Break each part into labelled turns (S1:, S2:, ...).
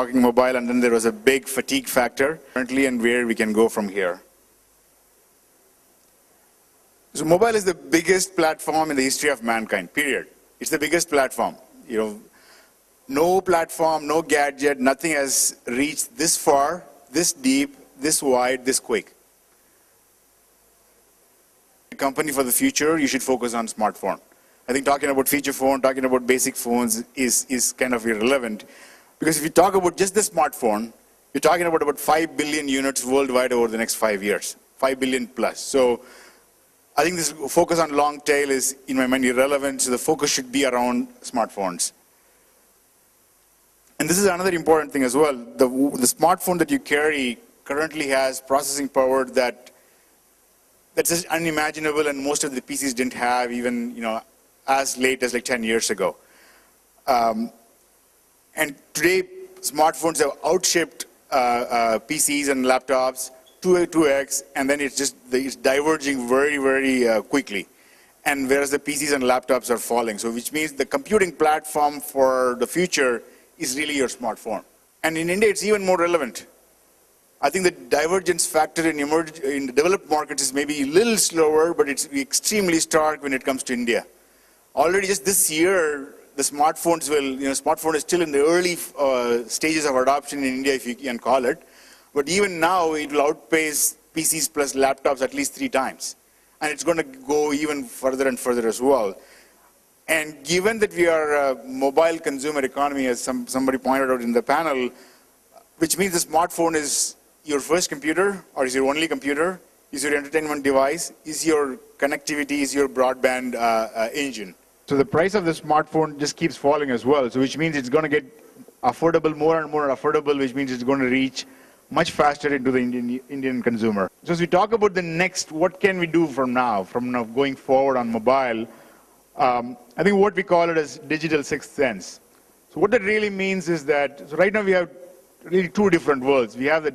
S1: talking mobile, and then there was a big fatigue factor currently and where we can go from here. So mobile is the biggest platform in the history of mankind, period. It's the biggest platform. You know, no platform, no gadget, nothing has reached this far, this deep, this wide, this quick. A company for the future, you should focus on smartphone. I think talking about feature phone, talking about basic phones is kind of irrelevant. Because if you talk about just the smartphone, you're talking about 5 billion units worldwide over the next 5 years. 5 billion plus. So I think this focus on long tail is, in my mind, irrelevant. So the focus should be around smartphones. And this is another important thing as well. The smartphone that you carry currently has processing power that's just unimaginable, and most of the PCs didn't have, even as late as like 10 years ago. And today, smartphones have outshipped PCs and laptops 2x, and then it's diverging very, very quickly. And whereas the PCs and laptops are falling, so which means the computing platform for the future is really your smartphone. And in India, it's even more relevant. I think the divergence factor in the developed markets is maybe a little slower, but it's extremely stark when it comes to India. Already just this year, the smartphones smartphone is still in the early stages of adoption in India, if you can call it. But even now, it will outpace PCs plus laptops at least 3 times. And it's going to go even further and further as well. And given that we are a mobile consumer economy, as somebody pointed out in the panel, which means the smartphone is your first computer, or is your only computer, is your entertainment device, is your connectivity, is your broadband engine. So the price of the smartphone just keeps falling as well, so which means it's going to get affordable, more and more affordable, which means it's going to reach much faster into the Indian consumer. So as we talk about the next, what can we do from now going forward on mobile, I think what we call it as digital sixth sense. So what that really means is that, so right now we have really 2 different worlds. We have the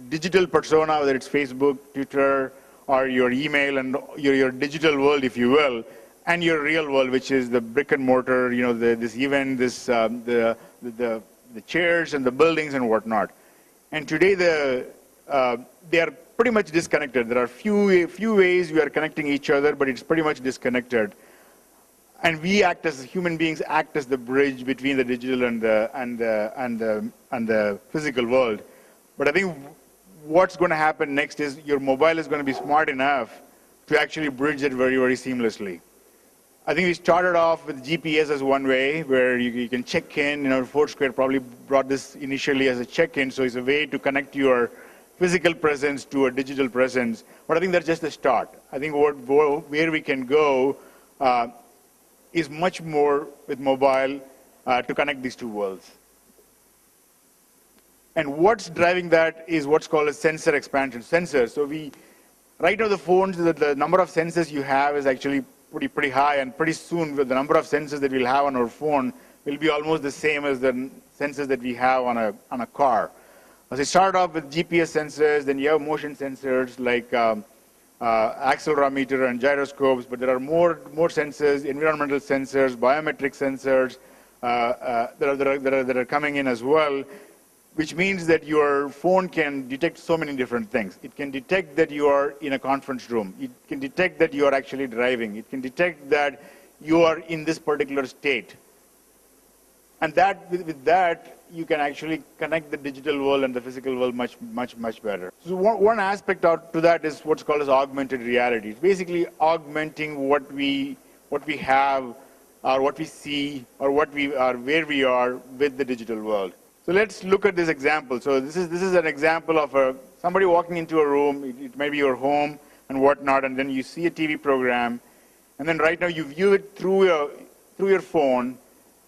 S1: digital persona, whether it's Facebook, Twitter, or your email, and your digital world, if you will, and your real world, which is the brick and mortar, this event, the chairs and the buildings and whatnot. And today they are pretty much disconnected. There are few ways we are connecting each other, but it's pretty much disconnected. And we act as human beings, act as the bridge between the digital and the physical world. But I think what's going to happen next is your mobile is going to be smart enough to actually bridge it very, very seamlessly. I think we started off with GPS as one way, where you can check in. Foursquare probably brought this initially as a check-in, so it's a way to connect your physical presence to a digital presence. But I think that's just the start. I think where we can go is much more with mobile to connect these 2 worlds. And what's driving that is what's called a sensor expansion. Sensors. So right now the phones, the number of sensors you have is actually pretty high, and pretty soon the number of sensors that we'll have on our phone will be almost the same as the sensors that we have on a car. So you start off with GPS sensors, then you have motion sensors like accelerometer and gyroscopes, but there are more sensors, environmental sensors, biometric sensors that are coming in as well, which means that your phone can detect so many different things. It can detect that you are in a conference room. It can detect that you are actually driving. It can detect that you are in this particular state. And with that, you can actually connect the digital world and the physical world much, much, much better. So one aspect to that is what's called as augmented reality. It's basically augmenting what we have, or what we see, or where we are with the digital world. So let's look at this example. So this is an example of somebody walking into a room. It may be your home and whatnot, and then you see a TV program, and then right now you view it through your phone,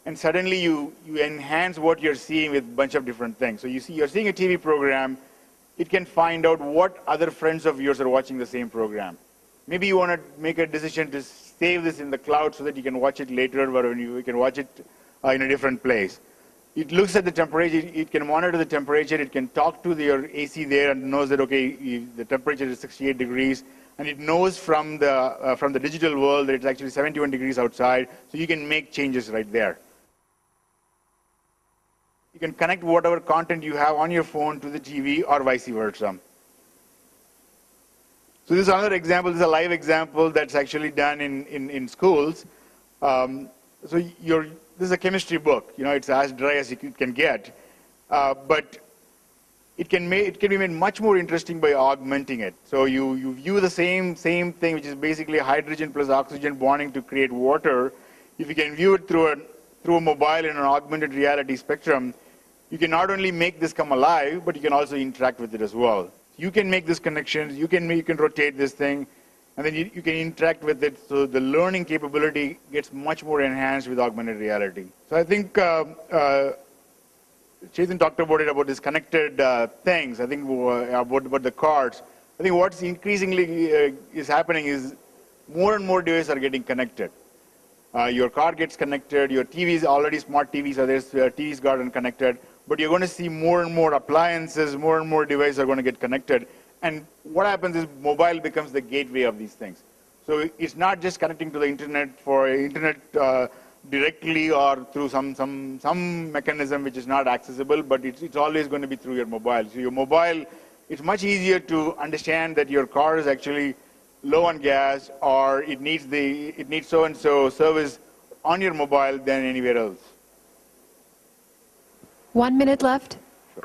S1: and suddenly you enhance what you're seeing with a bunch of different things. So you're seeing a TV program. It can find out what other friends of yours are watching the same program. Maybe you want to make a decision to save this in the cloud so that you can watch it later, or you can watch it in a different place. It looks at the temperature, it can monitor the temperature, it can talk to your AC there and knows that, okay, the temperature is 68 degrees, and it knows from the digital world that it's actually 71 degrees outside, so you can make changes right there. you can connect whatever content you have on your phone to the TV or vice versa. So this is another example. This is a live example that's actually done in schools. So this is a chemistry book. You know, it's as dry as it can get, but it can be made much more interesting by augmenting it. So you view the same thing, which is basically hydrogen plus oxygen bonding to create water. If you can view it through a mobile in an augmented reality spectrum, you can not only make this come alive, but you can also interact with it as well. You can make this connection, you can rotate this thing, and then you can interact with it, so the learning capability gets much more enhanced with augmented reality. So I think Chetan talked about it, about these connected things, I think about the cards. I think what's increasingly is happening is more and more devices are getting connected. Your car gets connected, your TVs, already smart TVs are there, TVs gotten connected, but you're going to see more and more appliances, more and more devices are going to get connected. And what happens is mobile becomes the gateway of these things. So it's not just connecting to the internet for internet directly or through some mechanism which is not accessible, but it's always going to be through your mobile. So your mobile, it's much easier to understand that your car is actually low on gas, or it needs so-and-so service on your mobile than anywhere else. 1 minute left. Sure.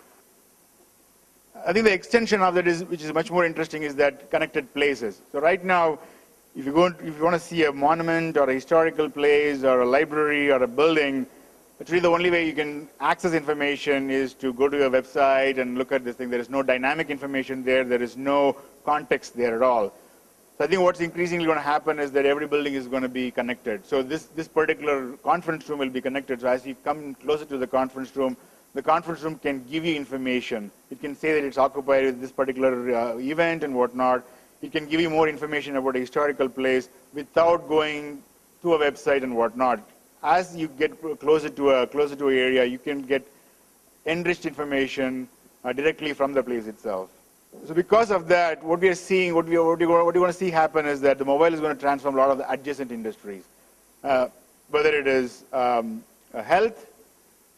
S1: I think the extension of that which is much more interesting, is that connected places. So right now, if you want to see a monument or a historical place or a library or a building, it's really the only way you can access information is to go to a website and look at this thing. There is no dynamic information there. There is no context there at all. So I think what's increasingly going to happen is that every building is going to be connected. So this particular conference room will be connected. So as you come closer to the conference room can give you information. It can say that it's occupied with this particular event and whatnot. It can give you more information about a historical place without going to a website and whatnot. As you get closer to an area, you can get enriched information directly from the place itself. So because of that, what we are seeing, what you're going to see happen is that the mobile is going to transform a lot of the adjacent industries. Whether it is health,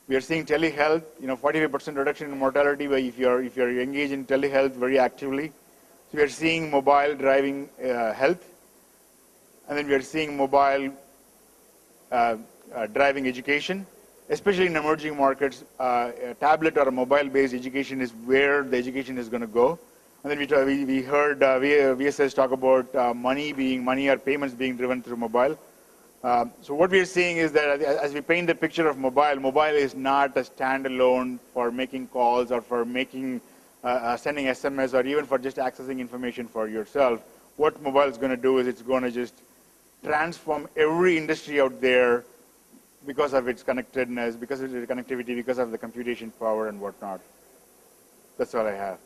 S1: we are seeing telehealth, 45% reduction in mortality if you're engaged in telehealth very actively. So we are seeing mobile driving health, and then we are seeing mobile driving education, especially in emerging markets. A tablet or a mobile-based education is where the education is going to go. And then we heard VSS talk about money or payments being driven through mobile. So what we are seeing is that as we paint the picture of mobile is not a standalone for making calls or for making sending SMS or even for just accessing information for yourself. What mobile is going to do is it's going to just transform every industry out there because of its connectedness, because of its connectivity, because of the computation power and whatnot. That's all I have.